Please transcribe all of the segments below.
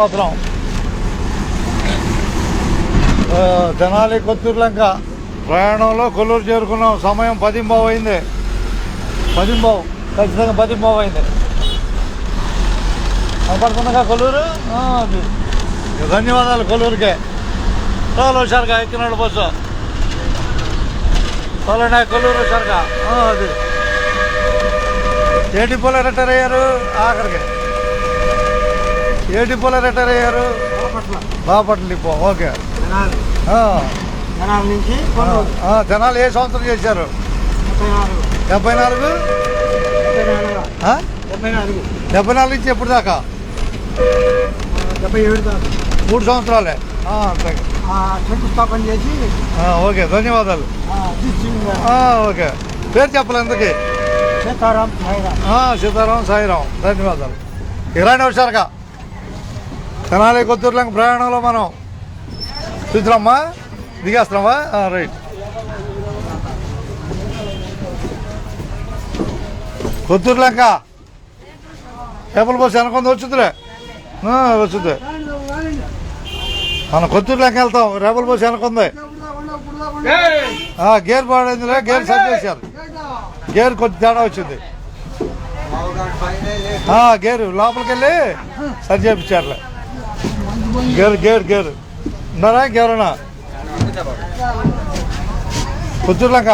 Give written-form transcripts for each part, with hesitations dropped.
అవసరం తెనాలి కొత్తూరులంక ప్రయాణంలో కొల్లూరు చేరుకున్నాం. సమయం 10:15 అయింది. 10:15 ఖచ్చితంగా 10:15 అయింది. పడుతుందిగా కొల్లూరు. ధన్యవాదాలు కొల్లూరుకే. చాలా హుషారుగా ఎక్కినాడు బస్సు. తోలనే కొల్లూరు హుషారుగా. అది ఏ డిపోలో రిటైర్ అయ్యారు? ఆఖరికి ఏ డిపోలో రిటైర్ అయ్యారు? బాపట్ల డిపో. ఓకే. తెనాలి ఏ సంవత్సరం చేశారు? 74. 74 నుంచి ఎప్పుడు దాకా? 77 దాకా. 3 సంవత్సరాలే. శంకుస్థాపన చేసి. ఓకే, ధన్యవాదాలు. ఓకే, పేరు చెప్పాలి ఎందుకు? సీతారాం సాయిరాం. ధన్యవాదాలు. ఇలాంటి హుషారుగా తెనాలి కొత్తూరులంక ప్రయాణంలో మనం చూద్దామా? దిగేస్తున్నామా? రైట్. Kotturulanka table bus వెనకొంది. వచ్చుద్దిలే, వచ్చుద్ది. మనం కొత్తూరులంక వెళ్తాం. రేబుల్ బస్సు వెనకొంది. గేర్ పాడైందిలే. గేర్ సరి చేశారు. గేర్ కొద్ది తేడా వచ్చింది. గేరు లోపలికి వెళ్ళి సరి చేయించారులే. గేరు ఉన్నారా? ఇంకెవరన్నా? కొత్తూరులంక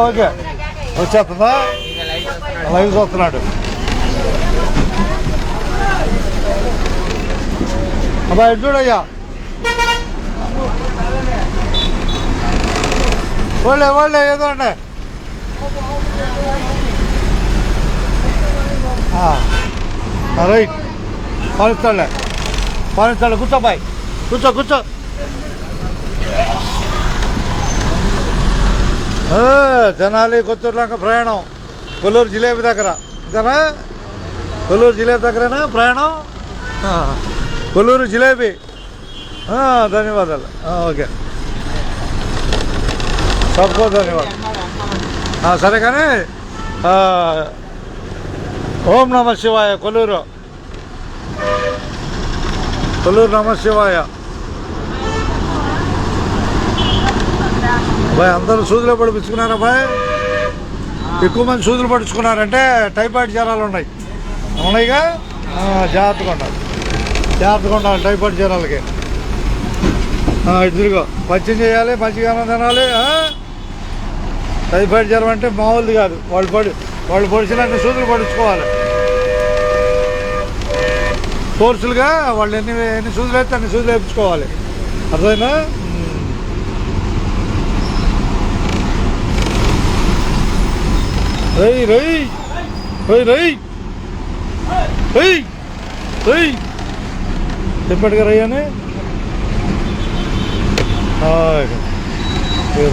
ఓకే. వచ్చేస్తుందా? లైవ్ చూస్తున్నాడు. అబ్బా ఎటు చూడయ్యా. వాళ్ళే ఏదో అండి. రైట్. పాలిస్తాడులే. కూర్చో బాయ్, కూర్చో. తెనాలి కొత్తూరులంక ప్రయాణం కొల్లూరు జిలేబీ దగ్గర. ఇంతనా? కొల్లూరు జిలేబీ దగ్గరేనా ప్రయాణం? కొల్లూరు జిలేబీ. ధన్యవాదాలు. ఓకే, సబ్కో ధన్యవాదాలు. సరే కానీ ఓం నమ శివాయ. కొల్లూరు నమ శివాయ. బాయ్ అందరూ సూదులు పడిపించుకున్నారా బాయ్? ఎక్కువ మంది సూదులు పడుచుకున్నారంటే టైఫాయిడ్ జ్వరాలు ఉన్నాయిగా. జాగ్రత్తగా ఉండాలి టైఫాయిడ్ జ్వరాలకి. ఇదిగో పచ్చిం చేయాలి, మంచిగా తినాలి. టైఫాయిడ్ జ్వరం అంటే మామూలుది కాదు. వాళ్ళు పొడిచినట్టు సూదులు పడుచుకోవాలి. కోర్సులుగా వాళ్ళు ఎన్ని సూదులు అయితే అన్ని సూదులు వేయించుకోవాలి. అర్థమైనా? చెప్పాడుగా రయ్యని.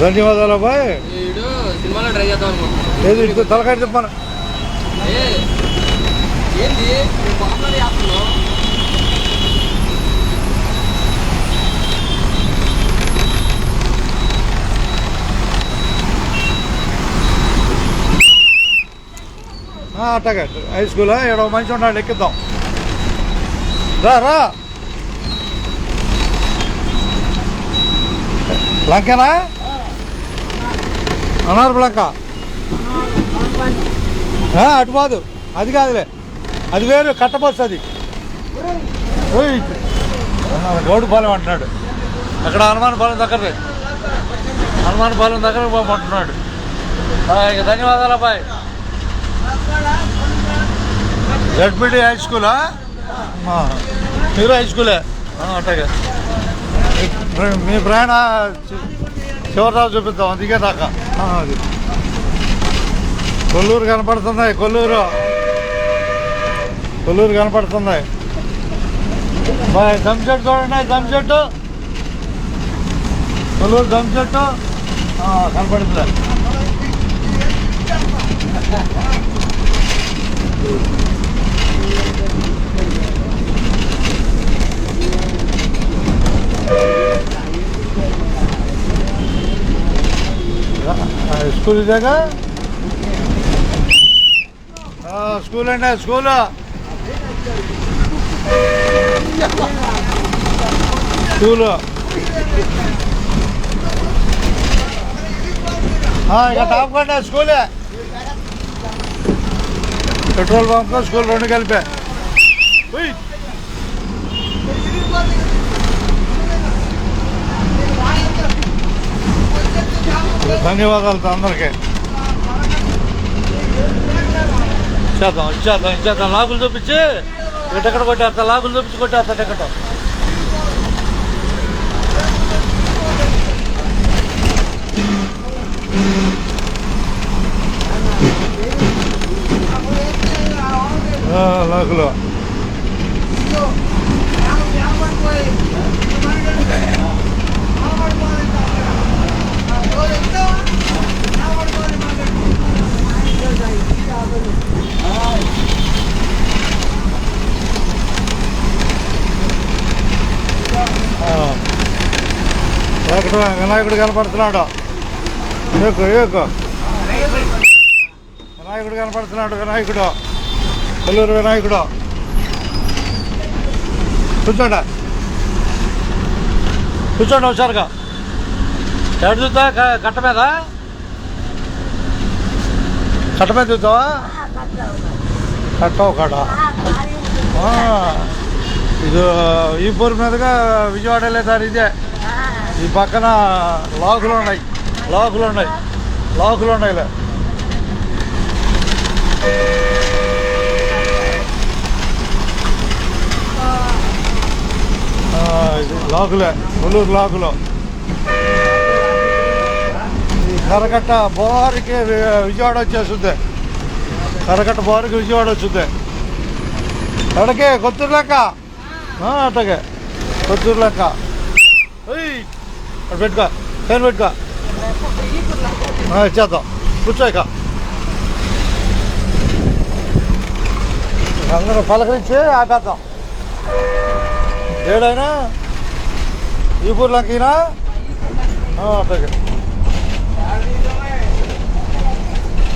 ధన్యవాదాలు అబ్బాయి. ఏది తలకాయ చెప్పాను. అట్టగా హై స్కూలా ఏడో మంచి ఉన్నాడు. ఎక్కిద్దాం రా. లంకేనా? అనార్పు లంక. అటు కాదు, అది కాదులే, అది వేరు. కట్టబస్సు అది. గౌడుపాలెం అంటున్నాడు. అక్కడ హనుమానపాలెం దగ్గర పోమంటున్నాడు. ధన్యవాదాలు అబ్బాయి. జడ్పీటీ హై స్కూలా? మీరు హై స్కూలే. అట్టగా మీ ప్రయాణ చివరిదాకా చూపిద్దాం. దిగే దాకా. అది కొల్లూరు కనపడుతుంది. కొల్లూరు కనపడుతుంది. బాయ్ దమ్ చెట్టు చూడండి. దమ్ చెట్టు కొల్లూరు దమ్ చెట్టు కనపడుతుంది. స్కూల్ ఇదేగా? స్కూల్ అండి, స్కూల్ స్కూలు ఇక టాప్ కంటే స్కూలే, పెట్రోల్ బంక్ స్కూల్ రెండు కలిపే. ధన్యవాదాలు అందరికీ. ఇచ్చేద్దాం లాగులు చూపించి టికెట్ కొట్టేస్తా, లాగులు చూపించి కొట్టేస్తా టికెట్. లాగులు వినాయకుడు కనపడుతున్నాడు. వినాయకుడు కనపడుతున్నాడు. వినాయకుడు, కొల్లూరు వినాయకుడు. కూర్చోండి హుషారుగా. ఎక్కడ చూద్దా? కట్ట మీద చూద్దావా? కట్టవు కాడ ఇది ఈపూర్ మీదుగా విజయవాడ వెళ్ళే దారి ఇదే. ఈ పక్కన లాకులు ఉన్నాయి. లాకులే, కొల్లూరు లాకులు. ఈ కరకట్ట బారికి విజయవాడ వచ్చేస్తుంది. కరకట్ట బారికి విజయవాడ వచ్చుద్ది. ఎక్కడికి? కొత్తూరు లెక్క. అట్టగే కొత్తూరు లెక్క. అటు పెట్టుకో, ఫైన్ పెట్టుకో. ఇచ్చేద్దాం, కూర్చోక. అందరూ పలకరించి ఆపేద్దాం. ఏడైనా ఈపూర్ లెక్కనా అట్టగే.